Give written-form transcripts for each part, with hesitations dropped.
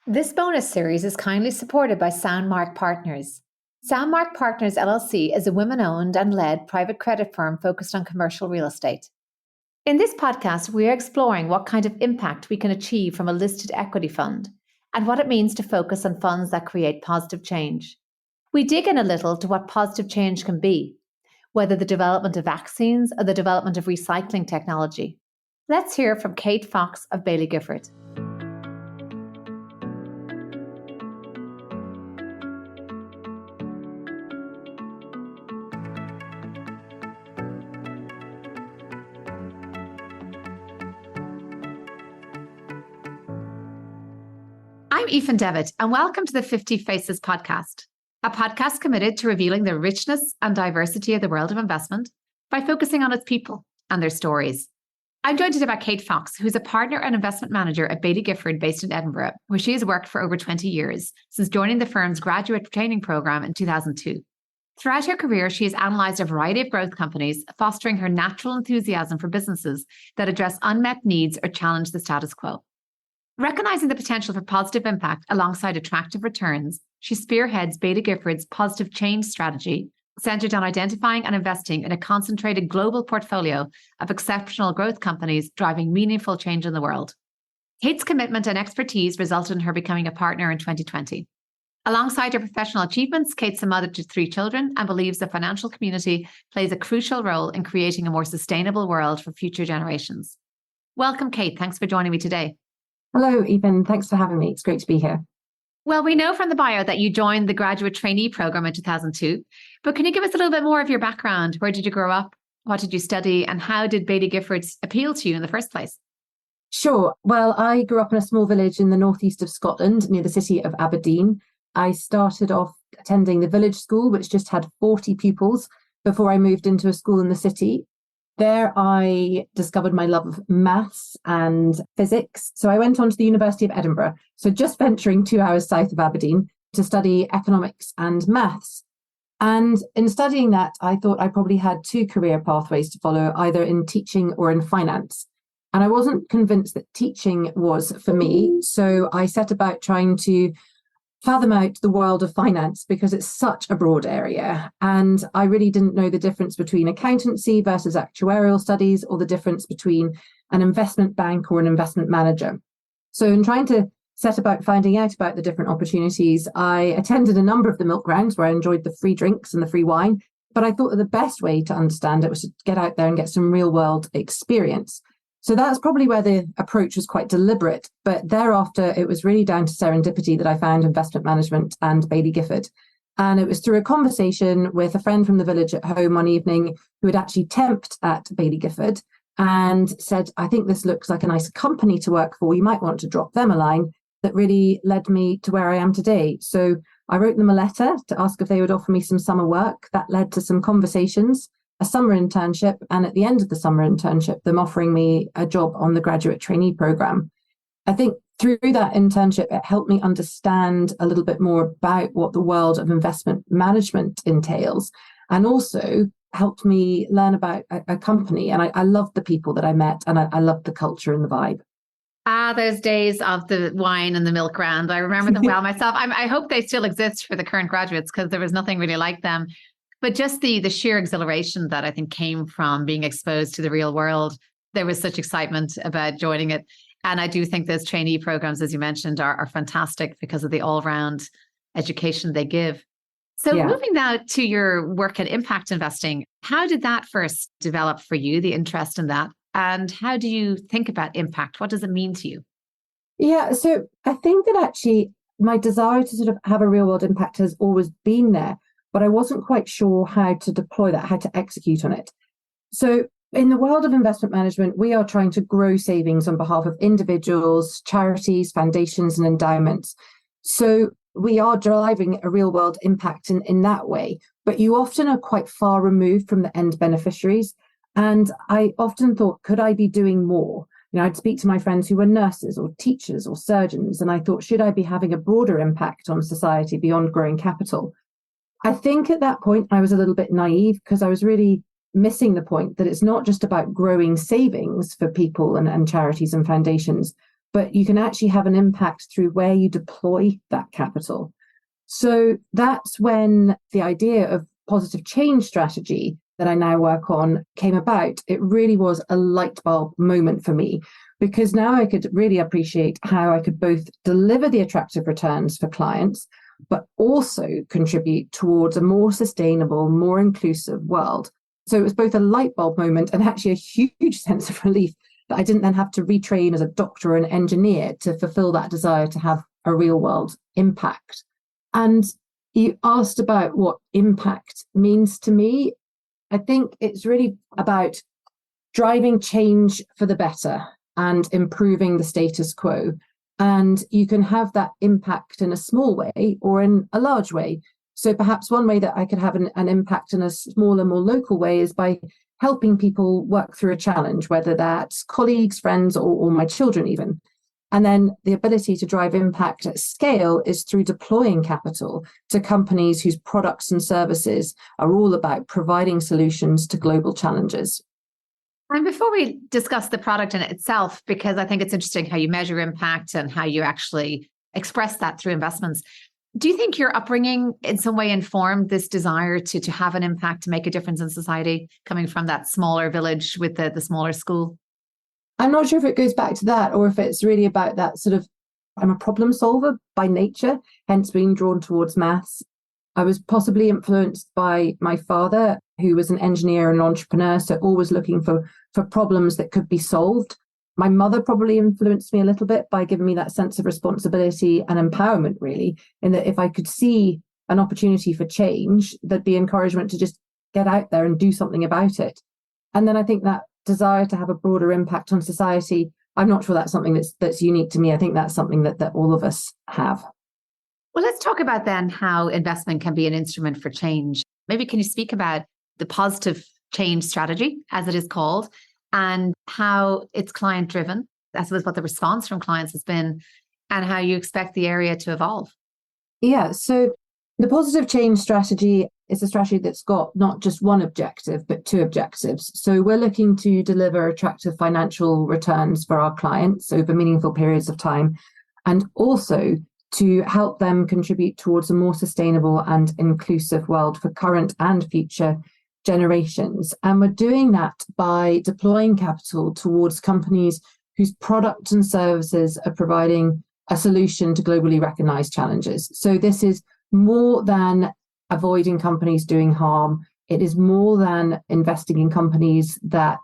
This bonus series is kindly supported by Mark Partners. Mark Partners LLC is a women-owned and led private credit firm focused on commercial real estate. In this podcast, we are exploring what kind of impact we can achieve from a listed equity fund and what it means to focus on funds that create positive change. We dig in a little to what positive change can be, whether the development of vaccines or the development of recycling technology. Let's hear from Kate Fox of Baillie Gifford. I'm Aoife Devitt, and welcome to the 50 Faces podcast, a podcast committed to revealing the richness and diversity of the world of investment by focusing on its people and their stories. I'm joined today by Kate Fox, who's a partner and investment manager at Baillie Gifford based in Edinburgh, where she has worked for over 20 years, since joining the firm's graduate training program in 2002. Throughout her career, she has analysed a variety of growth companies, fostering her natural enthusiasm for businesses that address unmet needs or challenge the status quo. Recognizing the potential for positive impact alongside attractive returns, she spearheads Baillie Gifford's positive change strategy, centered on identifying and investing in a concentrated global portfolio of exceptional growth companies driving meaningful change in the world. Kate's commitment and expertise resulted in her becoming a partner in 2020. Alongside her professional achievements, Kate's a mother to 3 children and believes the financial community plays a crucial role in creating a more sustainable world for future generations. Welcome, Kate. Thanks for joining me today. Hello, Ethan. Thanks for having me. It's great to be here. Well, we know from the bio that you joined the graduate trainee program in 2002, but can you give us a little bit more of your background? Where did you grow up? What did you study? And how did Baillie Gifford appeal to you in the first place? Sure. Well, I grew up in a small village in the northeast of Scotland, near the city of Aberdeen. I started off attending the village school, which just had 40 pupils, before I moved into a school in the city. There I discovered my love of maths and physics. So I went on to the University of Edinburgh, so just venturing 2 hours south of Aberdeen, to study economics and maths. And in studying that, I thought I probably had 2 career pathways to follow, either in teaching or in finance. And I wasn't convinced that teaching was for me. So I set about trying to fathom out the world of finance, because it's such a broad area. And I really didn't know the difference between accountancy versus actuarial studies, or the difference between an investment bank or an investment manager. So in trying to set about finding out about the different opportunities, I attended a number of the milk rounds where I enjoyed the free drinks and the free wine. But I thought that the best way to understand it was to get out there and get some real world experience. So that's probably where the approach was quite deliberate. But thereafter, it was really down to serendipity that I found investment management and Baillie Gifford. And it was through a conversation with a friend from the village at home one evening who had actually temped at Baillie Gifford and said, I think this looks like a nice company to work for. You might want to drop them a line. That really led me to where I am today. So I wrote them a letter to ask if they would offer me some summer work. That led to some conversations, a summer internship, and at the end of the summer internship, them offering me a job on the graduate trainee program. I think through that internship, it helped me understand a little bit more about what the world of investment management entails, and also helped me learn about a company. And I loved the people that I met, and I loved the culture and the vibe. Those days of the wine and the milk round. I remember them well myself. I hope they still exist for the current graduates, because there was nothing really like them. But just the sheer exhilaration that I think came from being exposed to the real world, there was such excitement about joining it. And I do think those trainee programs, as you mentioned, are fantastic because of the all-round education they give. So Moving now to your work at impact investing, how did that first develop for you, the interest in that? And how do you think about impact? What does it mean to you? Yeah, so I think that actually my desire to sort of have a real world impact has always been there, but I wasn't quite sure how to deploy that, how to execute on it. So in the world of investment management, we are trying to grow savings on behalf of individuals, charities, foundations, and endowments. So we are driving a real world impact in that way, but you often are quite far removed from the end beneficiaries. And I often thought, could I be doing more? I'd speak to my friends who were nurses or teachers or surgeons, and I thought, should I be having a broader impact on society beyond growing capital? I think at that point, I was a little bit naive, because I was really missing the point that it's not just about growing savings for people and charities and foundations, but you can actually have an impact through where you deploy that capital. So that's when the idea of positive change strategy that I now work on came about. It really was a light bulb moment for me, because now I could really appreciate how I could both deliver the attractive returns for clients, but also contribute towards a more sustainable, more inclusive world. So it was both a light bulb moment and actually a huge sense of relief that I didn't then have to retrain as a doctor or an engineer to fulfill that desire to have a real world impact. And you asked about what impact means to me. I think it's really about driving change for the better and improving the status quo. And you can have that impact in a small way or in a large way. So perhaps one way that I could have an impact in a smaller, more local way is by helping people work through a challenge, whether that's colleagues, friends, or my children even. And then the ability to drive impact at scale is through deploying capital to companies whose products and services are all about providing solutions to global challenges. And before we discuss the product in itself, because I think it's interesting how you measure impact and how you actually express that through investments, do you think your upbringing in some way informed this desire to have an impact, to make a difference in society, coming from that smaller village with the smaller school? I'm not sure if it goes back to that or if it's really about that sort of, I'm a problem solver by nature, hence being drawn towards maths. I was possibly influenced by my father, who was an engineer and entrepreneur, so always looking for problems that could be solved. My mother probably influenced me a little bit by giving me that sense of responsibility and empowerment, really, in that if I could see an opportunity for change, there'd be encouragement to just get out there and do something about it. And then I think that desire to have a broader impact on society, I'm not sure that's something that's unique to me. I think that's something that all of us have. Well, let's talk about then how investment can be an instrument for change. Maybe can you speak about the positive change strategy, as it is called, and how it's client driven, I suppose what the response from clients has been, and how you expect the area to evolve? Yeah, so the positive change strategy is a strategy that's got not just one objective, but two objectives. So we're looking to deliver attractive financial returns for our clients over meaningful periods of time, and also to help them contribute towards a more sustainable and inclusive world for current and future generations. And we're doing that by deploying capital towards companies whose products and services are providing a solution to globally recognized challenges. So this is more than avoiding companies doing harm. It is more than investing in companies that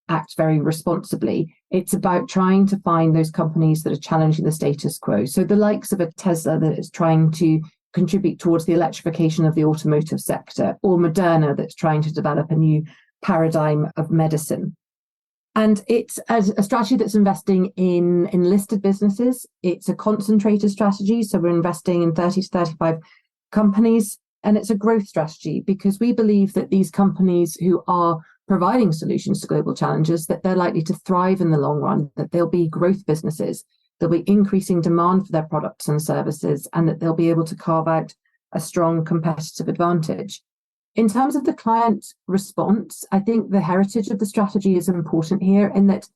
act very responsibly. It's about trying to find those companies that are challenging the status quo. So the likes of a Tesla that is trying to contribute towards the electrification of the automotive sector, or Moderna that's trying to develop a new paradigm of medicine. And it's a strategy that's investing in listed businesses. It's a concentrated strategy. So we're investing in 30 to 35 companies. And it's a growth strategy because we believe that these companies who are providing solutions to global challenges, that they're likely to thrive in the long run, that they'll be growth businesses, there'll be increasing demand for their products and services, and that they'll be able to carve out a strong competitive advantage. In terms of the client response, I think the heritage of the strategy is important here in that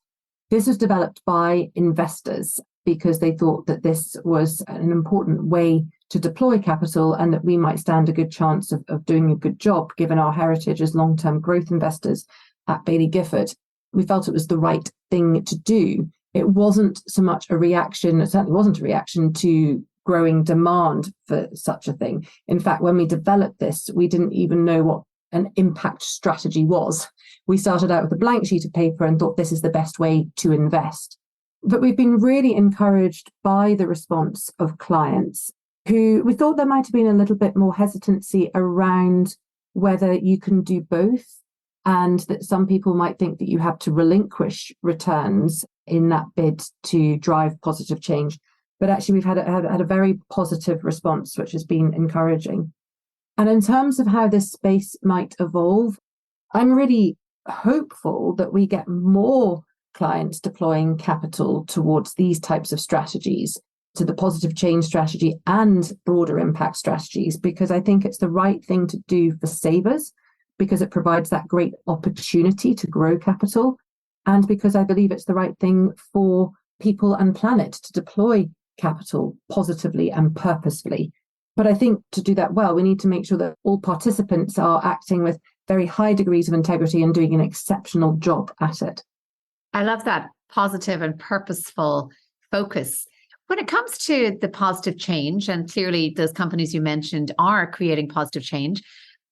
this was developed by investors because they thought that this was an important way to deploy capital and that we might stand a good chance of doing a good job given our heritage as long-term growth investors at Baillie Gifford. We felt it was the right thing to do. It wasn't so much a reaction, it certainly wasn't a reaction to growing demand for such a thing. In fact, when we developed this, we didn't even know what an impact strategy was. We started out with a blank sheet of paper and thought this is the best way to invest. But we've been really encouraged by the response of clients who we thought there might have been a little bit more hesitancy around whether you can do both, and that some people might think that you have to relinquish returns in that bid to drive positive change. But actually, we've had a very positive response, which has been encouraging. And in terms of how this space might evolve, I'm really hopeful that we get more clients deploying capital towards these types of strategies, to the positive change strategy and broader impact strategies, because I think it's the right thing to do for savers, because it provides that great opportunity to grow capital, and because I believe it's the right thing for people and planet to deploy capital positively and purposefully. But I think to do that well, we need to make sure that all participants are acting with very high degrees of integrity and doing an exceptional job at it. I love that positive and purposeful focus. When it comes to the positive change, and clearly those companies you mentioned are creating positive change,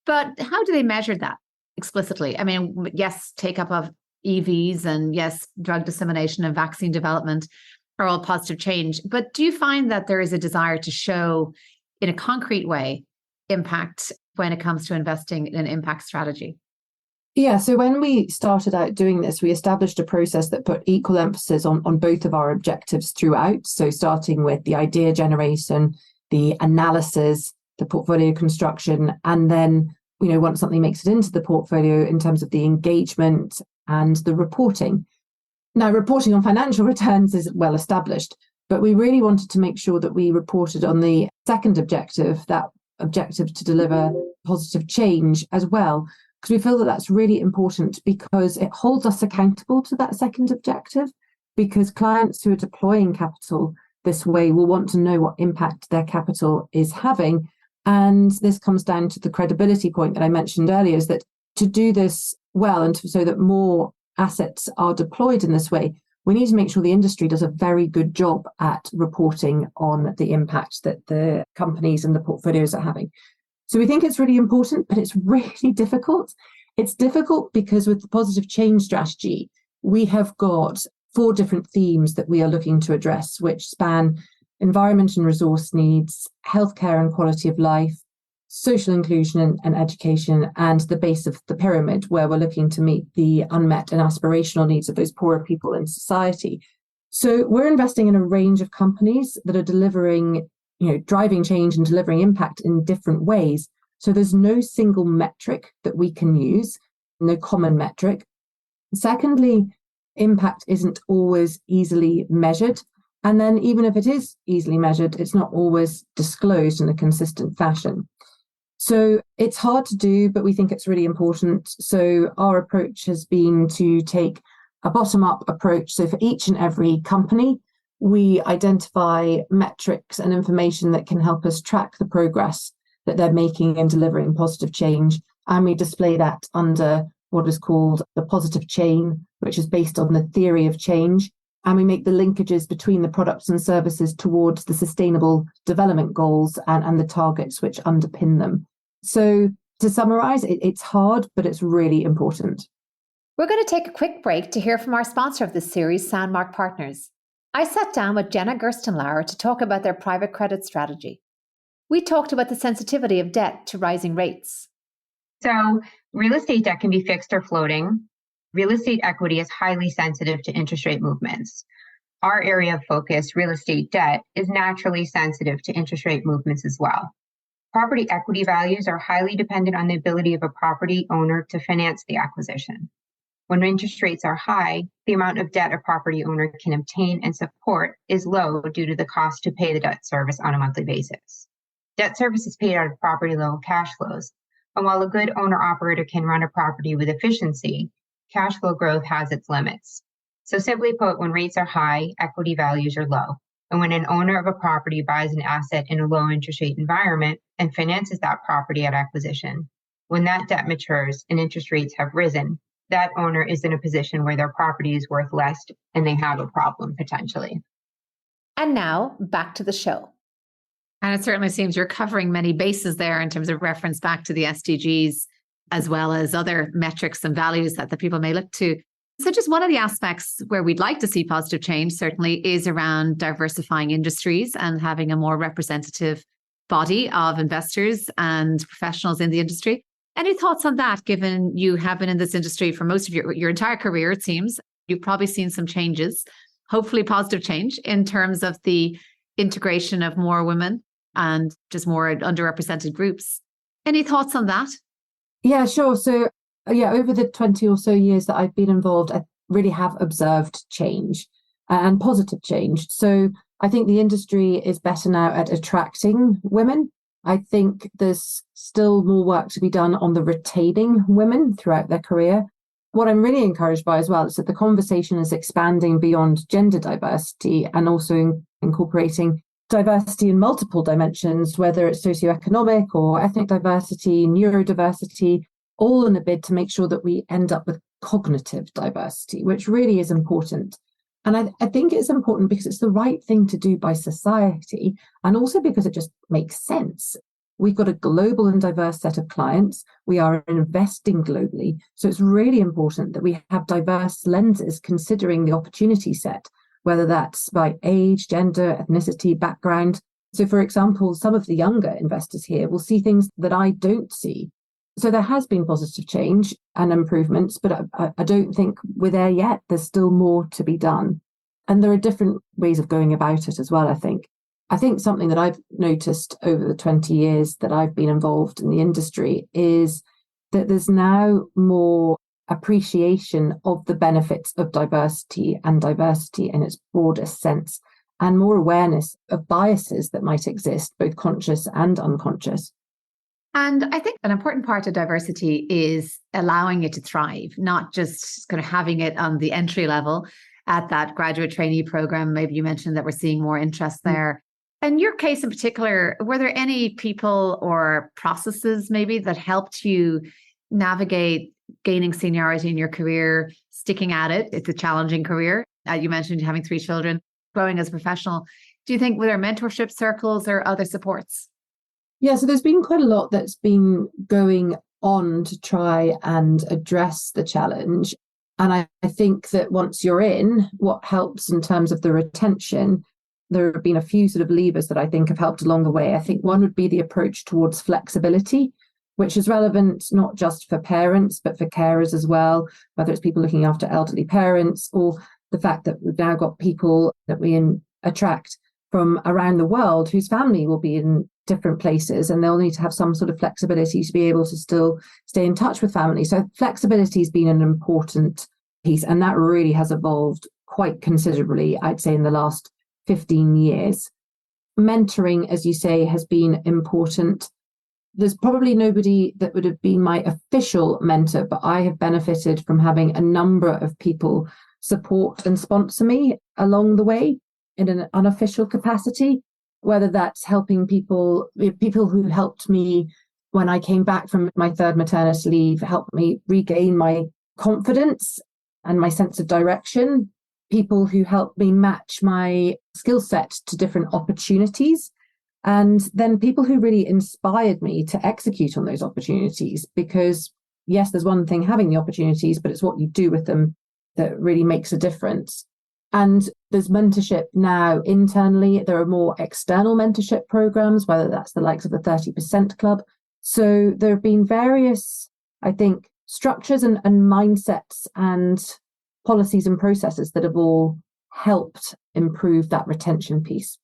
but how do they measure that explicitly? I mean, yes, take up of EVs and yes, drug dissemination and vaccine development are all positive change. But do you find that there is a desire to show in a concrete way impact when it comes to investing in an impact strategy? Yeah, so when we started out doing this, we established a process that put equal emphasis on both of our objectives throughout. So starting with the idea generation, the analysis, the portfolio construction, and then, once something makes it into the portfolio in terms of the engagement and the reporting. Now, reporting on financial returns is well established, but we really wanted to make sure that we reported on the second objective, that objective to deliver positive change as well, because we feel that that's really important because it holds us accountable to that second objective, because clients who are deploying capital this way will want to know what impact their capital is having. And this comes down to the credibility point that I mentioned earlier, is that to do this well and so that more assets are deployed in this way, we need to make sure the industry does a very good job at reporting on the impact that the companies and the portfolios are having. So we think it's really important, but it's really difficult. It's difficult because with the positive change strategy, we have got 4 different themes that we are looking to address, which span environment and resource needs, healthcare and quality of life, social inclusion and education, and the base of the pyramid, where we're looking to meet the unmet and aspirational needs of those poorer people in society. So we're investing in a range of companies that are delivering, driving change and delivering impact in different ways. So there's no single metric that we can use, no common metric. Secondly, impact isn't always easily measured. And then even if it is easily measured, it's not always disclosed in a consistent fashion. So it's hard to do, but we think it's really important. So our approach has been to take a bottom-up approach. So for each and every company, we identify metrics and information that can help us track the progress that they're making in delivering positive change. And we display that under what is called the positive chain, which is based on the theory of change. And we make the linkages between the products and services towards the sustainable development goals and the targets which underpin them. So to summarize, it's hard, but it's really important. We're going to take a quick break to hear from our sponsor of this series, Mark Partners. I sat down with Jenna Gerstenlauer to talk about their private credit strategy. We talked about the sensitivity of debt to rising rates. So real estate debt can be fixed or floating. Real estate equity is highly sensitive to interest rate movements. Our area of focus, real estate debt, is naturally sensitive to interest rate movements as well. Property equity values are highly dependent on the ability of a property owner to finance the acquisition. When interest rates are high, the amount of debt a property owner can obtain and support is low due to the cost to pay the debt service on a monthly basis. Debt service is paid out of property level cash flows, and while a good owner-operator can run a property with efficiency, cash flow growth has its limits. So simply put, when rates are high, equity values are low. And when an owner of a property buys an asset in a low interest rate environment and finances that property at acquisition, when that debt matures and interest rates have risen, that owner is in a position where their property is worth less and they have a problem potentially. And now back to the show. And it certainly seems you're covering many bases there in terms of reference back to the SDGs, as well as other metrics and values that the people may look to. So just one of the aspects where we'd like to see positive change certainly is around diversifying industries and having a more representative body of investors and professionals in the industry. Any thoughts on that, given you have been in this industry for most of your entire career, it seems? You've probably seen some changes, hopefully positive change, in terms of the integration of more women and just more underrepresented groups. Any thoughts on that? Yeah, sure. So, over the 20 or so years that I've been involved, I really have observed change and positive change. So I think the industry is better now at attracting women. I think there's still more work to be done on the retaining women throughout their career. what I'm really encouraged by as well is that the conversation is expanding beyond gender diversity and also incorporating diversity in multiple dimensions, whether it's socioeconomic or ethnic diversity, neurodiversity, all in a bid to make sure that we end up with cognitive diversity, which really is important. And I think it's important because it's the right thing to do by society, and also because it just makes sense. We've got a global and diverse set of clients. We are investing globally. So it's really important that we have diverse lenses considering the opportunity set, whether that's by age, gender, ethnicity, background. So, for example, some of the younger investors here will see things that I don't see. So there has been positive change and improvements, but I don't think we're there yet. There's still more to be done. And there are different ways of going about it as well, I think. I think something that I've noticed over the 20 years that I've been involved in the industry is that there's now more appreciation of the benefits of diversity and diversity in its broadest sense, and more awareness of biases that might exist, both conscious and unconscious. And I think an important part of diversity is allowing it to thrive, not just kind of having it on the entry level at that graduate trainee program. Maybe you mentioned that we're seeing more interest there. In your case in particular, were there any people or processes maybe that helped you navigate gaining seniority in your career, sticking at it? It's a challenging career. You mentioned having 3 children, growing as a professional. Do you think were there mentorship circles or other supports? Yeah, so there's been quite a lot that's been going on to try and address the challenge. And I think that once you're in, what helps in terms of the retention, there have been a few sort of levers that I think have helped along the way. I think one would be the approach towards flexibility, which is relevant not just for parents, but for carers as well, whether it's people looking after elderly parents, or the fact that we've now got people that we attract from around the world whose family will be in different places, and they'll need to have some sort of flexibility to be able to still stay in touch with family. So flexibility has been an important piece, and that really has evolved quite considerably, I'd say, in the last 15 years. Mentoring, as you say, has been important. There's probably nobody that would have been my official mentor, but I have benefited from having a number of people support and sponsor me along the way in an unofficial capacity, whether that's helping people who helped me when I came back from my 3rd maternity leave, helped me regain my confidence and my sense of direction, people who helped me match my skill set to different opportunities, and then people who really inspired me to execute on those opportunities. Because yes, there's one thing having the opportunities, but it's what you do with them that really makes a difference. And there's mentorship now internally. There are more external mentorship programs, whether that's the likes of the 30% Club. So there have been various, I think, structures and mindsets and policies and processes that have all helped improve that retention piece.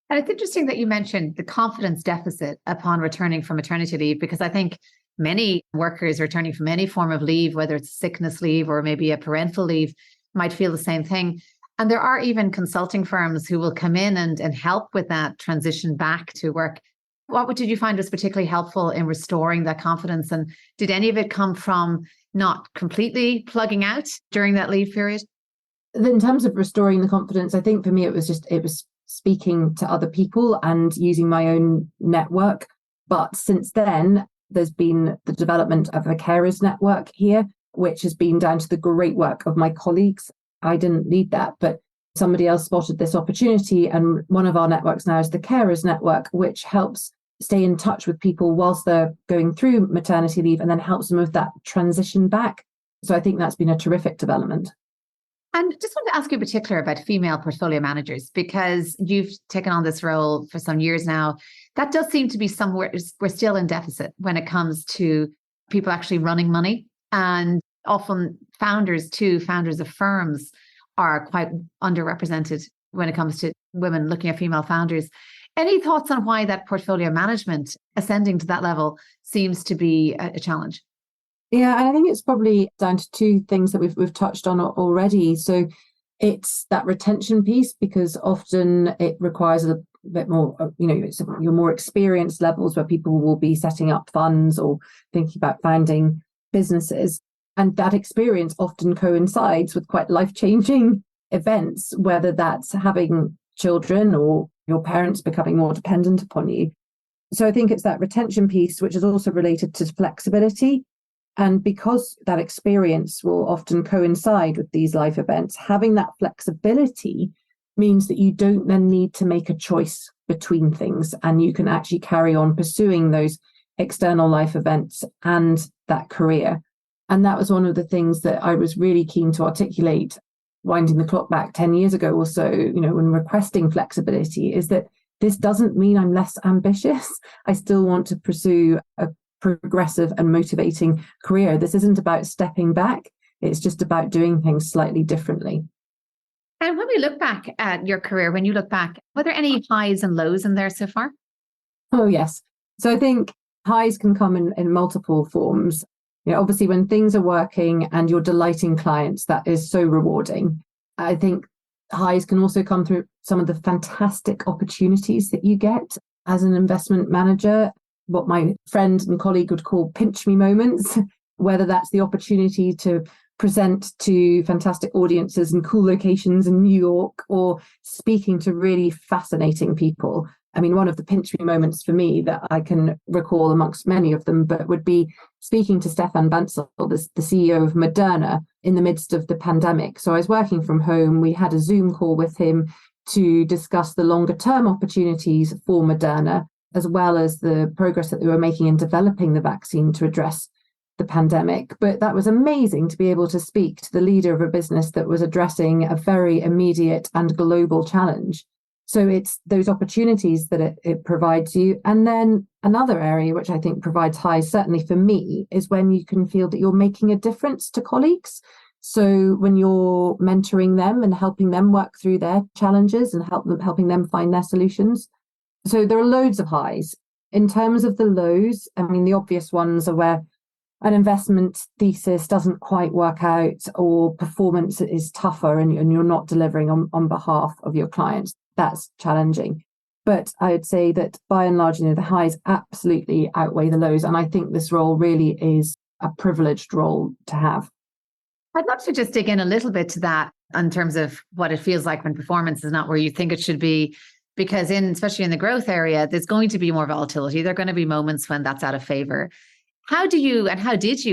And it's interesting that you mentioned the confidence deficit upon returning from maternity leave, because I think many workers returning from any form of leave, whether it's sickness leave or maybe a parental leave, might feel the same thing. And there are even consulting firms who will come in and help with that transition back to work. What did you find was particularly helpful in restoring that confidence? And did any of it come from not completely plugging out during that leave period? In terms of restoring the confidence, I think for me, it was speaking to other people and using my own network. But since then, there's been the development of a carers network here, which has been down to the great work of my colleagues. I didn't lead that, but somebody else spotted this opportunity. And one of our networks now is the carers network, which helps stay in touch with people whilst they're going through maternity leave and then helps them with that transition back. So I think that's been a terrific development. And just want to ask you in particular about female portfolio managers, because you've taken on this role for some years now. That does seem to be somewhere we're still in deficit when it comes to people actually running money. And often founders of firms are quite underrepresented when it comes to women looking at female founders. Any thoughts on why that portfolio management ascending to that level seems to be a challenge? Yeah, and I think it's probably down to 2 things that we've touched on already. So it's that retention piece, because often it requires a bit more, it's your more experienced levels where people will be setting up funds or thinking about founding businesses. And that experience often coincides with quite life-changing events, whether that's having children or your parents becoming more dependent upon you. So I think it's that retention piece, which is also related to flexibility. And because that experience will often coincide with these life events, having that flexibility means that you don't then need to make a choice between things, and you can actually carry on pursuing those external life events and that career. And that was one of the things that I was really keen to articulate, winding the clock back 10 years ago or so, when requesting flexibility, is that this doesn't mean I'm less ambitious. I still want to pursue a progressive and motivating career. This isn't about stepping back. It's just about doing things slightly differently. And when we look back at your career, when you look back, were there any highs and lows in there so far? Oh, yes. So I think highs can come in multiple forms. Obviously, when things are working and you're delighting clients, that is so rewarding. I think highs can also come through some of the fantastic opportunities that you get as an investment manager, what my friend and colleague would call pinch me moments, whether that's the opportunity to present to fantastic audiences in cool locations in New York or speaking to really fascinating people. I mean, one of the pinch me moments for me that I can recall amongst many of them, but would be speaking to Stefan Bancel, the CEO of Moderna, in the midst of the pandemic. So I was working from home. We had a Zoom call with him to discuss the longer term opportunities for Moderna, as well as the progress that they were making in developing the vaccine to address the pandemic. But that was amazing to be able to speak to the leader of a business that was addressing a very immediate and global challenge. So it's those opportunities that it provides you. And then another area which I think provides highs, certainly for me, is when you can feel that you're making a difference to colleagues. So when you're mentoring them and helping them work through their challenges and helping them find their solutions. So there are loads of highs. In terms of the lows, I mean, the obvious ones are where an investment thesis doesn't quite work out or performance is tougher and you're not delivering on behalf of your clients. That's challenging. But I would say that by and large, the highs absolutely outweigh the lows. And I think this role really is a privileged role to have. I'd love to just dig in a little bit to that in terms of what it feels like when performance is not where you think it should be. Because especially in the growth area, there's going to be more volatility. There are going to be moments when that's out of favor. How did you,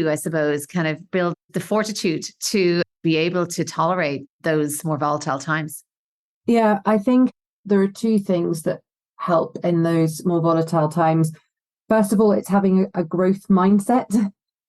I suppose, kind of build the fortitude to be able to tolerate those more volatile times? Yeah, I think there are two things that help in those more volatile times. First of all, it's having a growth mindset.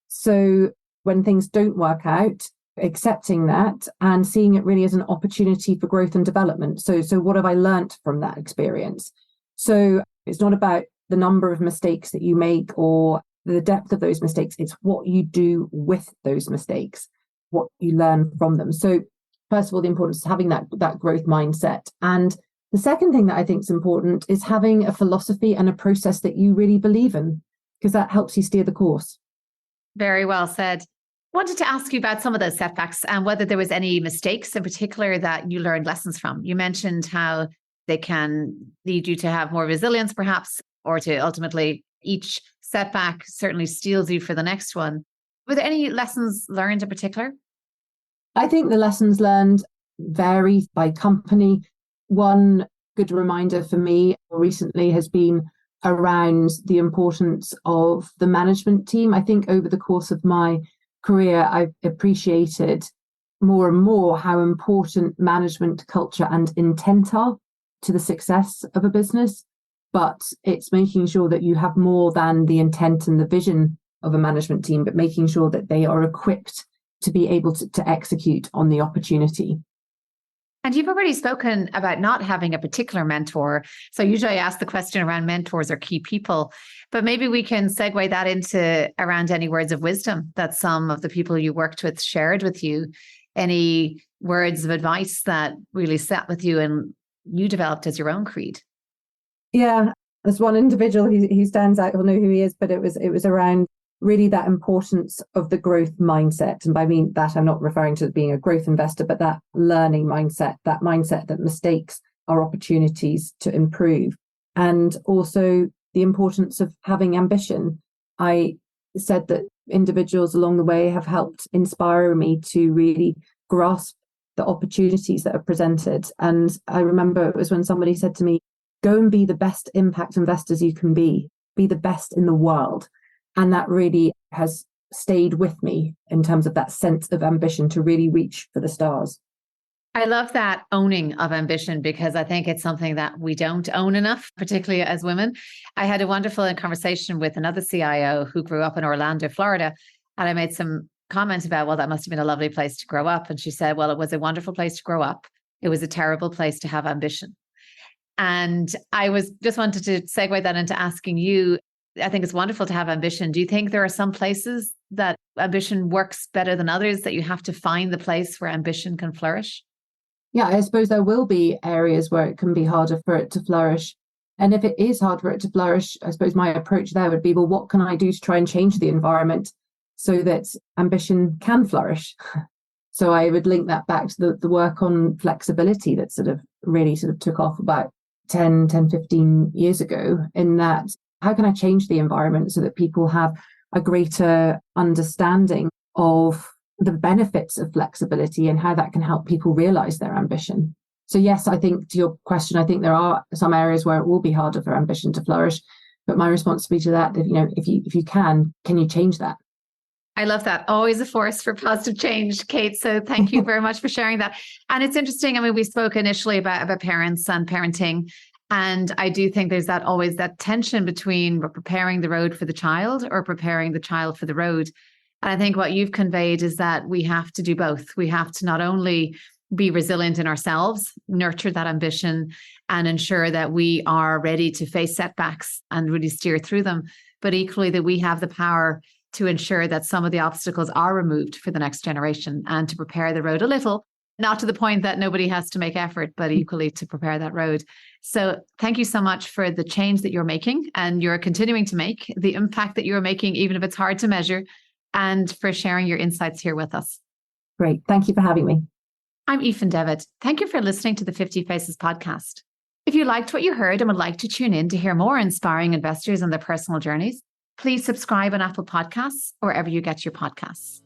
So when things don't work out, accepting that and seeing it really as an opportunity for growth and development. So what have I learnt from that experience? So it's not about the number of mistakes that you make or the depth of those mistakes. It's what you do with those mistakes, what you learn from them. So first of all, the importance of having that growth mindset. And the second thing that I think is important is having a philosophy and a process that you really believe in, because that helps you steer the course. Very well said. Wanted to ask you about some of those setbacks and whether there was any mistakes in particular that you learned lessons from. You mentioned how they can lead you to have more resilience, perhaps, or to ultimately each setback certainly steels you for the next one. Were there any lessons learned in particular? I think the lessons learned vary by company. One good reminder for me recently has been around the importance of the management team. I think over the course of my career, I've appreciated more and more how important management culture and intent are to the success of a business. But it's making sure that you have more than the intent and the vision of a management team, but making sure that they are equipped to be able to execute on the opportunity. And you've already spoken about not having a particular mentor. So usually I ask the question around mentors or key people, but maybe we can segue that into around any words of wisdom that some of the people you worked with shared with you, any words of advice that really sat with you and you developed as your own creed. Yeah, there's one individual who stands out. You'll know who he is, but it was around really that importance of the growth mindset. And by that, I'm not referring to being a growth investor, but that learning mindset, that mindset that mistakes are opportunities to improve. And also the importance of having ambition. I said that individuals along the way have helped inspire me to really grasp the opportunities that are presented. And I remember it was when somebody said to me, go and be the best impact investors you can be the best in the world. And that really has stayed with me in terms of that sense of ambition to really reach for the stars. I love that owning of ambition, because I think it's something that we don't own enough, particularly as women. I had a wonderful conversation with another CIO who grew up in Orlando, Florida, and I made some comment about, well, that must have been a lovely place to grow up. And she said, well, it was a wonderful place to grow up. It was a terrible place to have ambition. And I was just wanted to segue that into asking you, I think it's wonderful to have ambition. Do you think there are some places that ambition works better than others, that you have to find the place where ambition can flourish? Yeah, I suppose there will be areas where it can be harder for it to flourish. And if it is hard for it to flourish, I suppose my approach there would be, well, what can I do to try and change the environment so that ambition can flourish? So I would link that back to the work on flexibility that really took off about 15 years ago, in that how can I change the environment so that people have a greater understanding of the benefits of flexibility and how that can help people realize their ambition. So yes, I think to your question, I think there are some areas where it will be harder for ambition to flourish. But my response to that, if you can you change that? I love that. Always a force for positive change, Kate. So thank you very much for sharing that. And it's interesting. I mean, we spoke initially about parents and parenting. And I do think there's always that tension between preparing the road for the child or preparing the child for the road. And I think what you've conveyed is that we have to do both. We have to not only be resilient in ourselves, nurture that ambition, and ensure that we are ready to face setbacks and really steer through them, but equally that we have the power to ensure that some of the obstacles are removed for the next generation and to prepare the road a little, not to the point that nobody has to make effort, but equally to prepare that road. So thank you so much for the change that you're making and you're continuing to make, the impact that you're making, even if it's hard to measure, and for sharing your insights here with us. Great. Thank you for having me. I'm Aoife Devitt. Thank you for listening to the 50 Faces podcast. If you liked what you heard and would like to tune in to hear more inspiring investors and their personal journeys, please subscribe on Apple Podcasts or wherever you get your podcasts.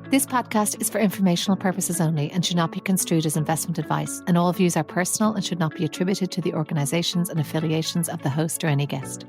This podcast is for informational purposes only and should not be construed as investment advice, and all views are personal and should not be attributed to the organizations and affiliations of the host or any guest.